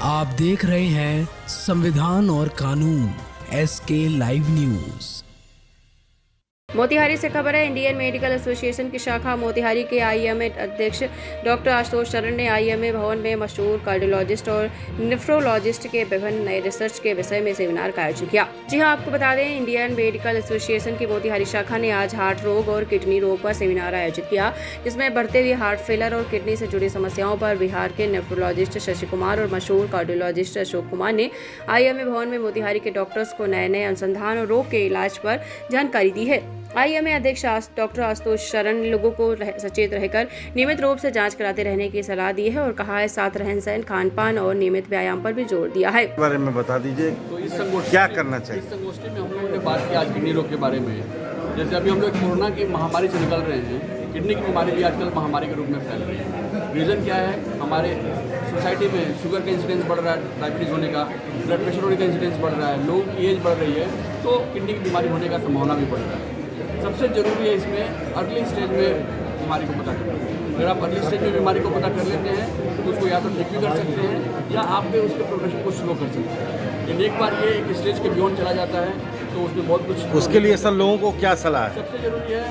आप देख रहे हैं संविधान और कानून SK लाइव न्यूज। मोतिहारी से खबर है। इंडियन मेडिकल एसोसिएशन की शाखा मोतिहारी के IMA अध्यक्ष डॉक्टर आशुतोष शरण ने IMA भवन में मशहूर कार्डियोलॉजिस्ट और नेफ्रोलॉजिस्ट के विभिन्न नए रिसर्च के विषय में सेमिनार का आयोजन किया। जी हां, आपको बता दें, इंडियन मेडिकल एसोसिएशन की मोतिहारी शाखा ने आज हार्ट रोग और किडनी रोग पर सेमिनार आयोजित किया, जिसमें बढ़ते हुए हार्ट फेलर और किडनी से जुड़ी समस्याओं पर बिहार के नेफ्रोलॉजिस्ट शशि कुमार और मशहूर कार्डियोलॉजिस्ट अशोक कुमार ने IMA भवन में मोतिहारी के डॉक्टर्स को नए नए अनुसंधान और रोग के इलाज पर जानकारी दी है। IMA अध्यक्ष डॉक्टर आशुतोष शरण ने लोगों को सचेत रहकर नियमित रूप से जांच कराते रहने की सलाह दी है और कहा है साथ रहन सहन, खान पान और नियमित व्यायाम पर भी जोर दिया है। बारे में बता दीजिए, तो इस संगोष्ठी क्या करना चाहिए? इस संगोष्ठी में हम लोगों ने बात की आज किडनी रोग के बारे में। जैसे अभी हम लोग कोरोना की महामारी से निकल रहे हैं, किडनी की बीमारी भी आजकल महामारी के रूप में फैल रही है। रीज़न क्या है? हमारे सोसाइटी में शुगर का इंसिडेंस बढ़ रहा है, डायबिटीज़ होने का, ब्लड प्रेशर होने का इंसिडेंस बढ़ रहा है, लोगों की एज बढ़ रही है, तो किडनी की बीमारी होने का संभावना भी बढ़ रहा है। सबसे ज़रूरी है इसमें अर्ली स्टेज में बीमारी को पता करना। अगर आप अर्ली स्टेज में बीमारी को पता कर लेते हैं तो उसको या तो ठीक भी कर सकते हैं या आप भी उसके प्रोग्रेशन को स्लो कर सकते हैं। लेकिन एक बार ये एक स्टेज के बियॉन्ड चला जाता है तो उसमें बहुत कुछ। उसके लिए सर लोगों को क्या सलाह है? सबसे ज़रूरी है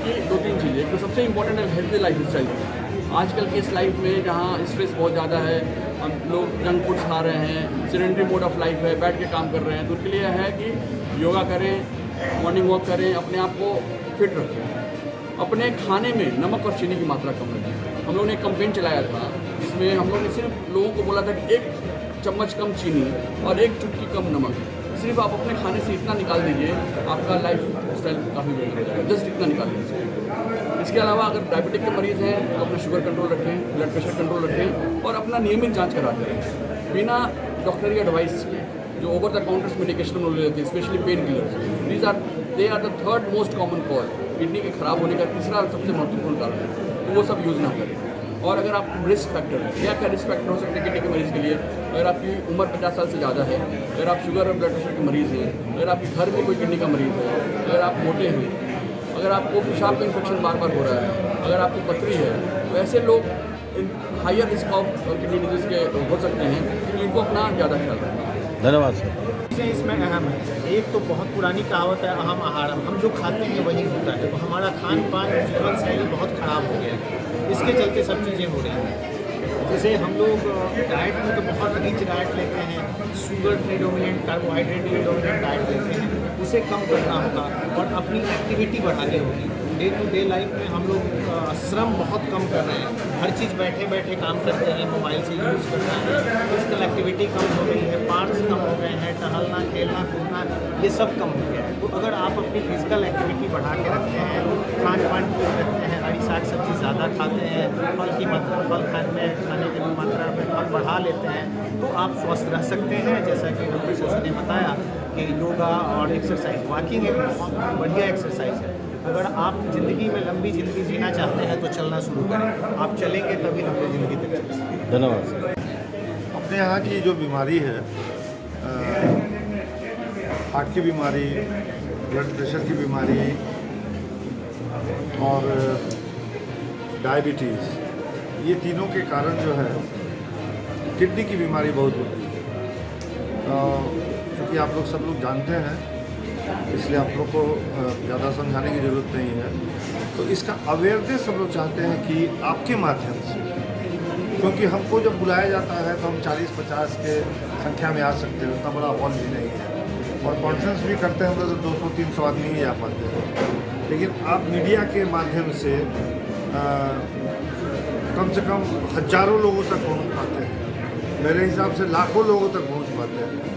कि 2-3 चीज़ें। एक तो सबसे इंपॉर्टेंट है हेल्दी लाइफ स्टाइल। आजकल की इस लाइफ में जहाँ स्ट्रेस बहुत ज़्यादा है, हम लोग जंक फूड्स खा रहे हैं, सेडेंटरी मोड ऑफ लाइफ है, बैठ के काम कर रहे हैं, तो उसके लिए है कि योगा करें, मॉर्निंग वॉक करें, अपने आप को फिट रखें। अपने खाने में नमक और चीनी की मात्रा कम रखें। हम लोगों ने एक कैंपेन चलाया था जिसमें हम लोगों ने सिर्फ लोगों को बोला था कि 1 चम्मच कम चीनी और 1 चुटकी कम नमक। सिर्फ आप अपने खाने से इतना निकाल दीजिए, आपका लाइफ स्टाइल काफ़ी बेहतर हो जाएगा। जस्ट इतना निकाल दीजिए। इसके अलावा अगर डायबिटिक के मरीज़ हैं तो अपना शुगर कंट्रोल रखें, ब्लड प्रेशर कंट्रोल रखें और अपना नियमित जाँच कराते रहें बिना डॉक्टरी एडवाइस के। जो ओवर द काउंटर्स मेडिकेशन ले लेते हैं, specially painkillers, they are the third most common cause. Kidney के खराब होने का तीसरा सबसे महत्वपूर्ण कारण है, तो वो सब यूज़ ना करें। और अगर आप रिस्क फैक्टर है, क्या रिस्क फैक्टर हो सकते हैं किडनी के मरीज़ के लिए? अगर आपकी उम्र 50 साल से ज़्यादा है, अगर आप शुगर और ब्लड प्रेशर के मरीज़ हैं, अगर आपके घर में कोई किडनी का मरीज़ है, अगर आप मोटे हैं, अगर आपको पेशाब का इन्फेक्शन बार बार हो रहा है, अगर आपको पथरी है, तो ऐसे लोग higher risk of kidney disease के हो सकते हैं, तो इनको अपना ज़्यादा ख्याल रखें। धन्यवाद सर। चीज़ें इसमें अहम है। एक तो बहुत पुरानी कहावत है, अहम आहारम। हम जो खाते हैं वही होता है, तो हमारा खान पान, जीवन शैली बहुत ख़राब हो गया है। इसके चलते सब चीज़ें हो रही हैं। जैसे हम लोग डाइट में तो बहुत रिच डाइट लेते हैं, sugar predominant, carbohydrate predominant diet लेते हैं, उसे कम करना होगा और अपनी एक्टिविटी बढ़ानी होगी। डे टू डे लाइफ में हम लोग श्रम बहुत कम कर रहे हैं। हर चीज़ बैठे बैठे काम करते हैं, मोबाइल से यूज़ करना है, फिजिकल एक्टिविटी कम हो गई है, पार्क्स कम हो गए हैं, टहलना, खेलना, कूदना, ये सब कम हो गया है। तो अगर आप अपनी फिजिकल एक्टिविटी बढ़ा के रखते हैं, खान पान को रखते हैं, हरी साग सब्जी ज़्यादा खाते हैं, फल की मात्रा, फल खाने की मात्रा में फल बढ़ा लेते हैं, तो आप स्वस्थ रह सकते हैं। जैसा कि डॉक्टर शशि ने बताया कि योगा और एक्सरसाइज, वॉकिंग एक बहुत बढ़िया एक्सरसाइज है। अगर आप ज़िंदगी में लंबी ज़िंदगी जीना चाहते हैं तो चलना शुरू करें। आप चलेंगे तभी लंबी ज़िंदगी तक चल सकते। धन्यवाद सर। अपने यहाँ की जो बीमारी है, हार्ट की बीमारी, ब्लड प्रेशर की बीमारी और डायबिटीज़, ये तीनों के कारण जो है किडनी की बीमारी बहुत होती है। क्योंकि आप लोग सब लोग जानते हैं, इसलिए आप लोग को ज़्यादा समझाने की ज़रूरत नहीं है। तो इसका अवेयरनेस हम लोग चाहते हैं कि आपके माध्यम से, क्योंकि हमको जब बुलाया जाता है तो हम 40-50 के संख्या में आ सकते हैं, उतना बड़ा हॉल भी नहीं है, और कॉन्फ्रेंस भी करते हैं हम लोग तो 200-300 आदमी ही आ पाते हैं। लेकिन आप मीडिया के माध्यम से कम से कम हज़ारों लोगों तक पहुँच पाते हैं, मेरे हिसाब से लाखों लोगों तक पहुँच पाते हैं,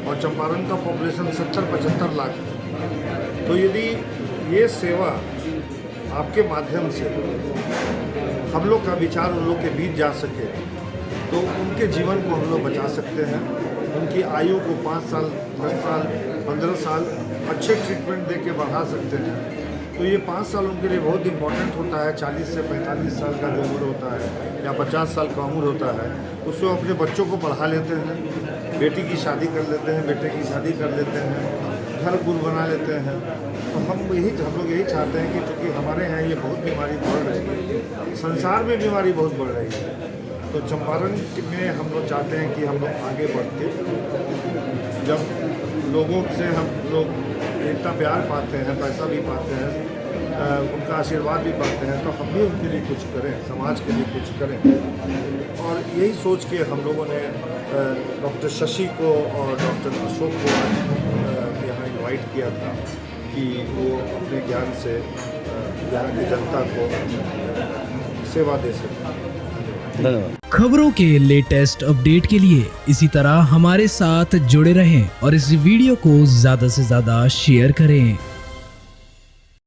और चंपारण का पॉपुलेशन 70-75 लाख है। तो यदि ये सेवा आपके माध्यम से हम लोग का विचार उन लोग के बीच जा सके तो उनके जीवन को हम लोग बचा सकते हैं। उनकी आयु को 5 साल, 10 साल, 15 साल अच्छे ट्रीटमेंट दे के बढ़ा सकते हैं। तो ये 5 साल उनके लिए बहुत इम्पोर्टेंट होता है। 40 से 45 साल का जो उम्र होता है या 50 साल का उम्र होता है, उसमें अपने बच्चों को पढ़ा लेते हैं, बेटी की शादी कर लेते हैं, बेटे की शादी कर लेते हैं, घर गुल बना लेते हैं। तो हम लोग यही चाहते हैं कि चूँकि हमारे यहाँ ये बहुत बीमारी बढ़ रही है, संसार में बीमारी बहुत बढ़ रही है, तो चंपारण में हम लोग चाहते हैं कि हम लोग आगे बढ़ के जब लोगों से हम लोग इतना प्यार पाते हैं, पैसा भी पाते हैं, उनका आशीर्वाद भी पाते हैं, तो हम भी उनके लिए कुछ करें, समाज के लिए कुछ करें। और यही सोच के हम लोगों ने डॉक्टर शशि को और डॉक्टर अशोक को यहाँ इनवाइट किया था कि वो अपने ज्ञान से यहाँ की जनता को सेवा दे सकें। धन्यवाद। खबरों के लेटेस्ट अपडेट के लिए इसी तरह हमारे साथ जुड़े रहें और इस वीडियो को ज्यादा से ज्यादा शेयर करें।